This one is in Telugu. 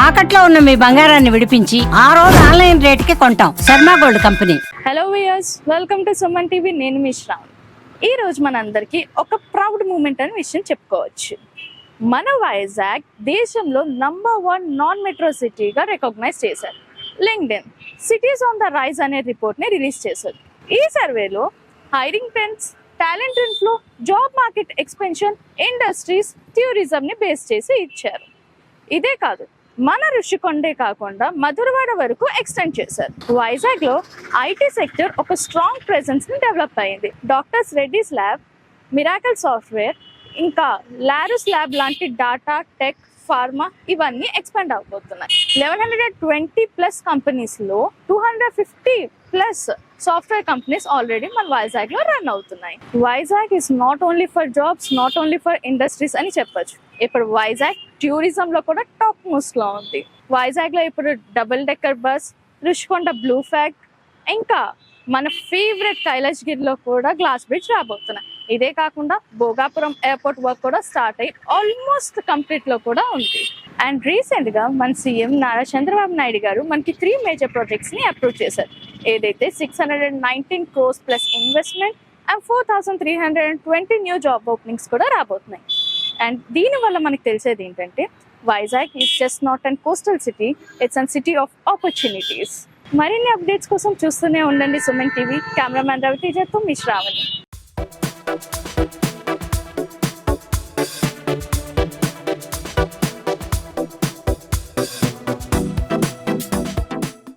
తాకట్లో ఉన్న మీ బంగారాన్ని విడిపించి ఆ రోజు ఆన్లైన్ రేటుకి కొంటాం. Sharma gold company. Hello viewers, welcome to Suman TV. నేను మీ శ్రావణి. ఈ రోజు మనందరికీ ఒక ప్రౌడ్ మూమెంట్ అనే విషయం చెప్పుకోవచ్చు. మన వైజాగ్ దేశంలో #1 నాన్ మెట్రో సిటీగా రికగ్నైజ్ చేశారు. LinkedIn cities on the rise అనే రిపోర్ట్ని రిలీజ్ చేశారు. ఈ సర్వేలో hiring trends, talent inflow, job market expansion, industries, టూరిజంని బేస్ చేసి ఇచ్చారు. ఇదే కాదు, మన ఋషికొండే కాకుండా మధురవాడ వరకు ఎక్స్టెండ్ చేశారు. వైజాగ్లో ఐటీ సెక్టర్ ఒక స్ట్రాంగ్ ప్రెజెన్స్ని డెవలప్ అయింది. Doctors Reddy's lab, miracle software, ఇంకా లారస్ ల్యాబ్ లాంటి డాటా, టెక్, ఫార్మా ఇవన్నీ ఎక్స్పాండ్ అవబోతున్నాయి. 1120+ కంపెనీస్లో 250+ సాఫ్ట్వేర్ కంపెనీస్ ఆల్రెడీ మన వైజాగ్లో రన్ అవుతున్నాయి. Vizag is not only for jobs, not only for industries అని చెప్పొచ్చు. ఇప్పుడు వైజాగ్ టూరిజంలో కూడా టాప్ మోస్ట్లో ఉంది. వైజాగ్లో ఇప్పుడు double decker bus, Rushikonda blue flag, ఇంకా మన ఫేవరెట్ కైలాసగిరిలో కూడా గ్లాస్ బ్రిడ్జ్ రాబోతున్నాయి. ఇదే కాకుండా భోగాపురం ఎయిర్పోర్ట్ వర్క్ కూడా స్టార్ట్ అయ్యి ఆల్మోస్ట్ కంప్లీట్లో కూడా ఉంది. అండ్ రీసెంట్గా మన సీఎం నారా చంద్రబాబు నాయుడు గారు మనకి 3 మేజర్ ప్రాజెక్ట్స్ని అప్రూవ్ చేశారు. ఏదైతే 619 crores plus investment and 4320 new job openings కూడా రాబోతున్నాయి. అండ్ దీనివల్ల మనకు తెలిసేది ఏంటంటే Vizag is just not and coastal city, it's an city of opportunities. మరిన్ని అప్డేట్స్ కోసం చూస్తూనే ఉండండి సుమన్ టీవీ. కెమెరామ్యాన్ రవితేజతో మీ శ్రావణి.